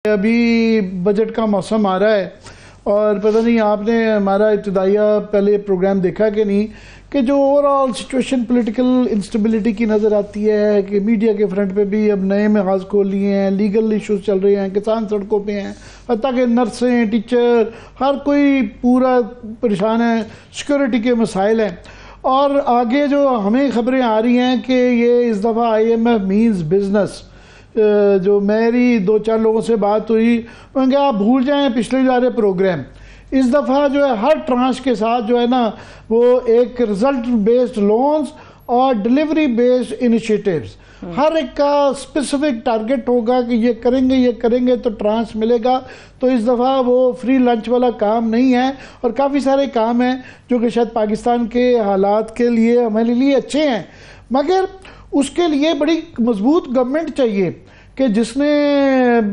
अभी बजट का मौसम आ रहा है और पता नहीं आपने हमारा इब्तिदाइया पहले प्रोग्राम देखा कि नहीं कि जो ओवरऑल सिचुएशन पॉलिटिकल इंस्टेबिलिटी की नज़र आती है कि मीडिया के फ्रंट पे भी अब नए महाज खोल लिए हैं, लीगल इश्यूज चल रहे हैं, किसान सड़कों पे हैं, हत्ता कि नर्सें, टीचर, हर कोई पूरा परेशान है, सिक्योरिटी के मसाइल हैं। और आगे जो हमें खबरें आ रही हैं कि ये इस दफ़ा IMF मीन्स बिजनेस, जो मेरी 2-4 लोगों से बात हुई उन्होंने कहा आप भूल जाएं पिछले जा रहे प्रोग्राम, इस दफ़ा जो है हर ट्रांच के साथ जो है ना वो एक रिजल्ट बेस्ड लोन्स और डिलीवरी बेस्ड इनिशिएटिव्स, हर एक का स्पेसिफिक टारगेट होगा कि ये करेंगे तो ट्रांच मिलेगा। तो इस दफ़ा वो फ्री लंच वाला काम नहीं है और काफ़ी सारे काम हैं जो कि शायद पाकिस्तान के हालात के लिए हमारे लिए अच्छे हैं, मगर उसके लिए बड़ी मजबूत गवर्नमेंट चाहिए कि जिसने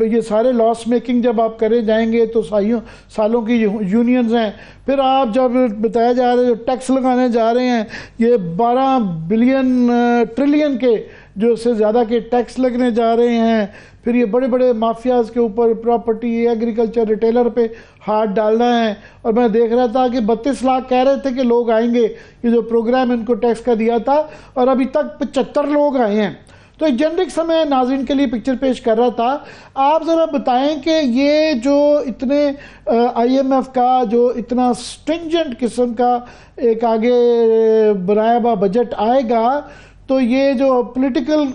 ये सारे लॉस मेकिंग जब आप करे जाएंगे तो सालों की यूनियंस हैं, फिर आप जब बताया जा रहा है जो टैक्स लगाने जा रहे हैं ये 12 बिलियन ट्रिलियन के जो से ज़्यादा के टैक्स लगने जा रहे हैं, फिर ये बड़े बड़े माफियाज के ऊपर प्रॉपर्टी एग्रीकल्चर रिटेलर पे हाथ डालना है। और मैं देख रहा था कि 32 लाख कह रहे थे कि लोग आएंगे, ये जो प्रोग्राम इनको टैक्स का दिया था, और अभी तक 75 लोग आए हैं। तो एक जेनरिक समय नाज़रीन के लिए पिक्चर पेश कर रहा था। आप ज़रा बताएं कि ये जो इतने IMF का जो इतना स्ट्रिंजेंट किस्म का एक आगे बनाया हुआ बजट आएगा तो ये जो पॉलिटिकल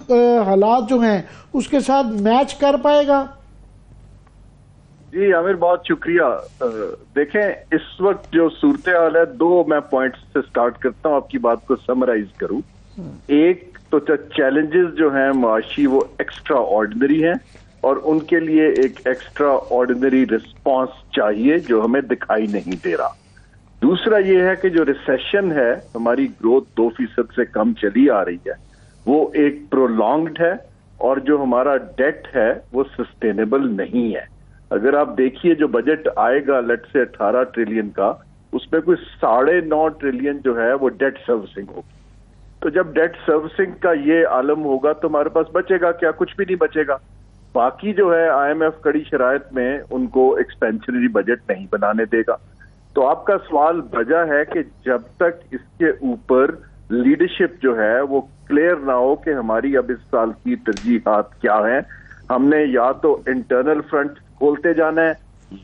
हालात जो हैं उसके साथ मैच कर पाएगा? जी आमिर, बहुत शुक्रिया। देखें, इस वक्त जो सूरत हाल है, दो मैं पॉइंट्स से स्टार्ट करता हूं, आपकी बात को समराइज करूं। एक तो चैलेंजेस जो हैं माशी वो एक्स्ट्रा ऑर्डिनरी हैं और उनके लिए एक एक्स्ट्रा ऑर्डिनरी रिस्पॉन्स चाहिए जो हमें दिखाई नहीं दे रहा। दूसरा ये है कि जो रिसेशन है, हमारी ग्रोथ 2% से कम चली आ रही है, वो एक प्रोलॉन्ग्ड है और जो हमारा डेट है वो सस्टेनेबल नहीं है। अगर आप देखिए जो बजट आएगा लेट से 18 ट्रिलियन का, उसमें कोई 9.5 ट्रिलियन जो है वो डेट सर्विसिंग होगी। तो जब डेट सर्विसिंग का ये आलम होगा तो हमारे पास बचेगा क्या? कुछ भी नहीं बचेगा। बाकी जो है IMF कड़ी शराइत में उनको एक्सपेंशनरी बजट नहीं बनाने देगा। तो आपका सवाल वजह है कि जब तक इसके ऊपर लीडरशिप जो है वो क्लियर ना हो कि हमारी अब इस साल की तरजीहात क्या है, हमने या तो इंटरनल फ्रंट खोलते जाना है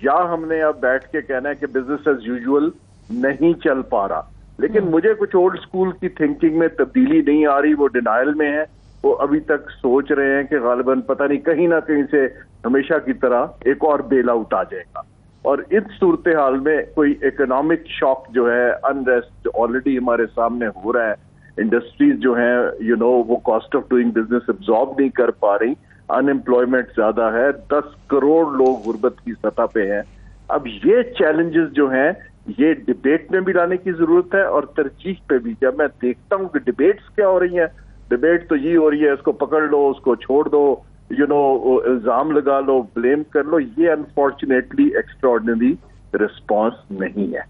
या हमने अब बैठ के कहना है कि बिजनेस एज यूजुअल नहीं चल पा रहा। लेकिन मुझे कुछ ओल्ड स्कूल की थिंकिंग में तब्दीली नहीं आ रही, वो डिनायल में है, वो अभी तक सोच रहे हैं कि गालिबन पता नहीं कहीं ना कहीं से हमेशा की तरह एक और बेल आउट आ जाएगा। और इस सूरत हाल में कोई इकोनॉमिक शॉक जो है, अनरेस्ट ऑलरेडी हमारे सामने हो रहा है, इंडस्ट्रीज जो हैं वो cost of doing business absorb नहीं कर पा रही, अनएम्प्लॉयमेंट ज्यादा है, 10 करोड़ लोग गुर्बत की सतह पे हैं। अब ये चैलेंजेस जो हैं ये डिबेट में भी लाने की जरूरत है और तरजीह पे भी। जब मैं देखता हूँ कि डिबेट्स क्या हो रही हैं, डिबेट तो ये हो रही है इसको पकड़ लो, उसको छोड़ दो, इल्जाम लगा लो, ब्लेम कर लो, ये अनफॉर्चुनेटली एक्स्ट्राऑर्डिनरी रिस्पॉन्स नहीं है।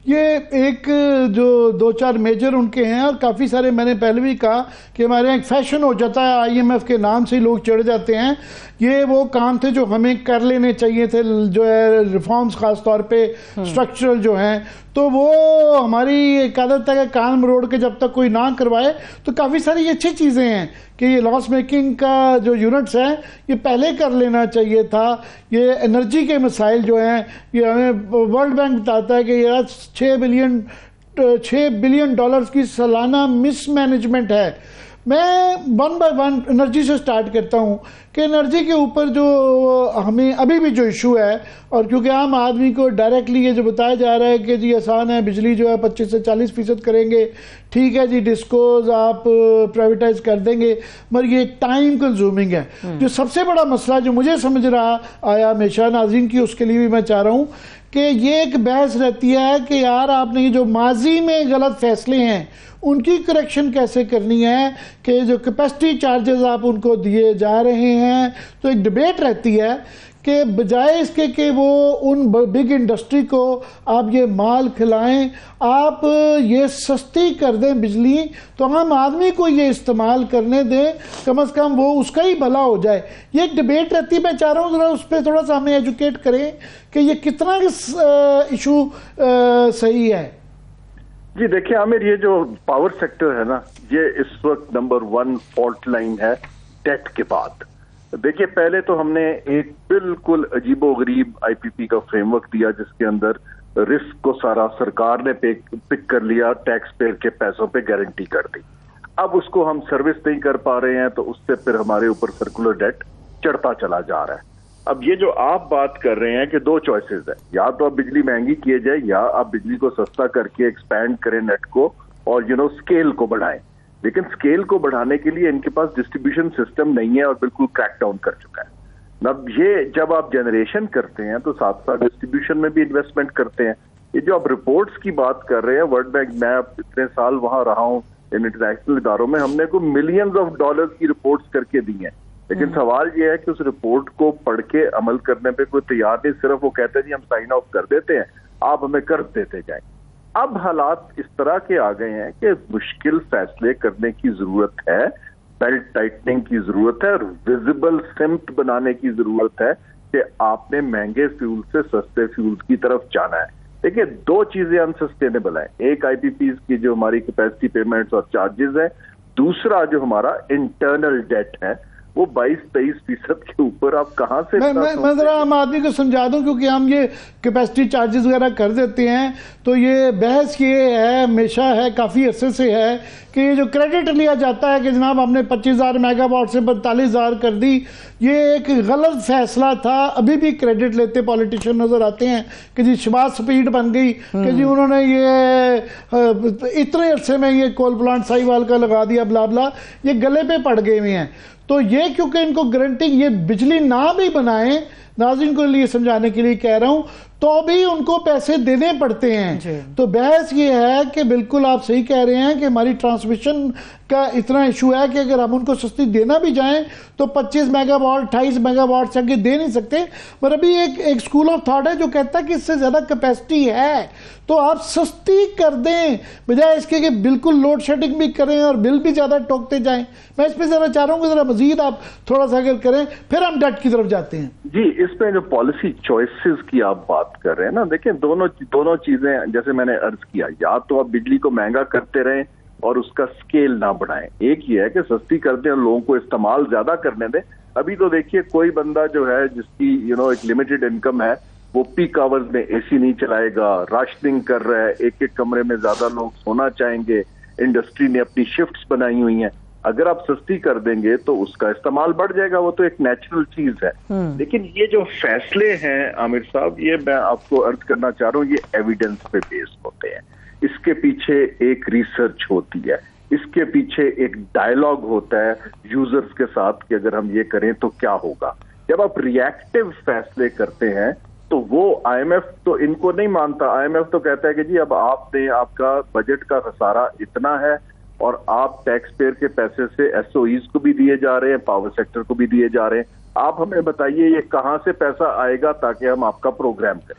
ये एक जो 2-4 मेजर उनके हैं और काफ़ी सारे, मैंने पहले भी कहा कि हमारे यहाँ एक फैशन हो जाता है, IMF के नाम से ही लोग चढ़ जाते हैं। ये वो काम थे जो हमें कर लेने चाहिए थे, जो है रिफॉर्म्स खास तौर पे स्ट्रक्चरल जो हैं, तो वो हमारी एक आदत है कि कान मरोड़ के जब तक कोई ना करवाए। तो काफ़ी सारी अच्छी चीज़ें हैं कि ये लॉस मेकिंग का जो यूनिट्स हैं ये पहले कर लेना चाहिए था। ये एनर्जी के मसाइल जो हैं, ये हमें वर्ल्ड बैंक बताता है कि ये 6 बिलियन डॉलर्स की सालाना मिसमैनेजमेंट है। मैं 1 बाय 1 एनर्जी से स्टार्ट करता हूँ कि एनर्जी के ऊपर जो हमें अभी भी जो इशू है, और क्योंकि आम आदमी को डायरेक्टली ये जो बताया जा रहा है कि जी आसान है, बिजली जो है 25 से 40% करेंगे, ठीक है जी, डिस्कोज आप प्राइवेटाइज कर देंगे, मगर ये टाइम कंज्यूमिंग है। जो सबसे बड़ा मसला जो मुझे समझ रहा आया हमेशा नाज़रीन की, उसके लिए भी मैं चाह रहा हूँ कि ये एक बहस रहती है कि यार आपने ये जो माजी में गलत फैसले हैं उनकी करेक्शन कैसे करनी है, कि जो कैपेसिटी चार्जेस आप उनको दिए जा रहे हैं। तो एक डिबेट रहती है कि बजाय इसके कि वो उन बिग इंडस्ट्री को आप ये माल खिलाएं, आप ये सस्ती कर दें बिजली, तो आम आदमी को ये इस्तेमाल करने दें, कम से कम वो उसका ही भला हो जाए। ये एक डिबेट रहती है, मैं चाह रहा हूँ ज़रा उस पर थोड़ा सा हमें एजुकेट करें कि ये कितना इशू सही है। जी देखिए आमिर, ये जो पावर सेक्टर है ना, ये इस वक्त नंबर 1 फॉल्ट लाइन है डेट के बाद। देखिए पहले तो हमने एक बिल्कुल अजीबोगरीब आईपीपी का फ्रेमवर्क दिया जिसके अंदर रिस्क को सारा सरकार ने पिक कर लिया, टैक्स पेयर के पैसों पे गारंटी कर दी। अब उसको हम सर्विस नहीं कर पा रहे हैं तो उससे फिर हमारे ऊपर सर्कुलर डेट चढ़ता चला जा रहा है। अब ये जो आप बात कर रहे हैं कि 2 चॉइसेस है, या तो आप बिजली महंगी किए जाए या आप बिजली को सस्ता करके एक्सपैंड करें नेट को और स्केल को बढ़ाएं। लेकिन स्केल को बढ़ाने के लिए इनके पास डिस्ट्रीब्यूशन सिस्टम नहीं है और बिल्कुल क्रैकडाउन कर चुका है। अब ये जब आप जनरेशन करते हैं तो साथ साथ डिस्ट्रीब्यूशन में भी इन्वेस्टमेंट करते हैं। ये जो आप रिपोर्ट्स की बात कर रहे हैं, वर्ल्ड बैंक, मैं इतने साल वहां रहा हूं इन इंटरनेशनल इदारों में, हमने को मिलियंस ऑफ डॉलर्स की रिपोर्ट्स करके दी हैं। लेकिन सवाल ये है कि उस रिपोर्ट को पढ़ के अमल करने पे कोई तैयार नहीं, सिर्फ वो कहते हैं जी हम साइन ऑफ कर देते हैं, आप हमें कर्ज देते जाएं। अब हालात इस तरह के आ गए हैं कि मुश्किल फैसले करने की जरूरत है, बेल्ट टाइटनिंग की जरूरत है और विजिबल सिम्ट बनाने की जरूरत है कि आपने महंगे फ्यूल से सस्ते फ्यूल की तरफ जाना है। देखिए 2 चीजें अनसस्टेनेबल है, एक आईपीपीज की जो हमारी कैपेसिटी पेमेंट्स और चार्जेस है, दूसरा जो हमारा इंटरनल डेट है वो 22-23% के ऊपर आप कहां से। मैं जरा आम आदमी को समझा दूं, क्योंकि हम ये कैपेसिटी चार्जेस वगैरह कर देते हैं तो ये बहस ये है, हमेशा है, काफ़ी अरसे से है कि ये जो क्रेडिट लिया जाता है कि जनाब हमने 25,000 मेगावाट से 45,000 कर दी, ये एक गलत फैसला था। अभी भी क्रेडिट लेते पॉलिटिशियन नजर आते हैं कि जी शबाज स्पीड बन गई कि जी उन्होंने ये इतने अरसे में ये कोल प्लांट साहिवाल का लगा दिया, ब्ला ब्ला, ये गले पे पड़ गए हुए हैं। तो ये क्योंकि इनको गारंटी ये बिजली ना भी बनाए, नाज़रीन को लिए समझाने के लिए कह रहा हूं, तो भी उनको पैसे देने पड़ते हैं। तो बहस ये है कि बिल्कुल आप सही कह रहे हैं कि हमारी ट्रांसमिशन का इतना इशू है कि अगर हम उनको सस्ती देना भी जाएं तो 25 मेगावाट 28 मेगावाट से आगे दे नहीं सकते। पर अभी एक स्कूल ऑफ थॉट है जो कहता है कि इससे ज़्यादा कैपेसिटी है तो आप सस्ती कर दें, बजाय इसके कि बिल्कुल लोड शेडिंग भी करें और बिल भी ज़्यादा ठोकते जाएं। मैं इस पर ज़रा चाह रहा हूँ कि ज़रा मजीद आप थोड़ा सा अगर करें, फिर हम डेट की तरफ जाते हैं। जी, इसमें जो पॉलिसी चॉइसेस की आप बात कर रहे हैं ना, देखिए दोनों चीजें जैसे मैंने अर्ज किया, या तो आप बिजली को महंगा करते रहें और उसका स्केल ना बढ़ाएं। एक ही है कि सस्ती कर दें और लोगों को इस्तेमाल ज्यादा करने दें। अभी तो देखिए कोई बंदा जो है जिसकी एक लिमिटेड इनकम है वो पीक आवर्स में एसी नहीं चलाएगा, राशनिंग कर रहा है, एक कमरे में ज्यादा लोग सोना चाहेंगे, इंडस्ट्री ने अपनी शिफ्ट्स बनाई हुई हैं। अगर आप सस्ती कर देंगे तो उसका इस्तेमाल बढ़ जाएगा, वो तो एक नेचुरल चीज है। लेकिन ये जो फैसले हैं आमिर साहब, ये मैं आपको अर्ज करना चाह रहा हूँ, ये एविडेंस पे बेस्ड होते हैं। इसके पीछे एक रिसर्च होती है, इसके पीछे एक डायलॉग होता है यूजर्स के साथ कि अगर हम ये करें तो क्या होगा। जब आप रिएक्टिव फैसले करते हैं तो वो आईएमएफ तो इनको नहीं मानता। आईएमएफ तो कहता है कि जी अब आपने आपका बजट का खसारा इतना है और आप टैक्स पेयर के पैसे से एसओईज को भी दिए जा रहे हैं, पावर सेक्टर को भी दिए जा रहे हैं, आप हमें बताइए ये कहां से पैसा आएगा ताकि हम आपका प्रोग्राम करें।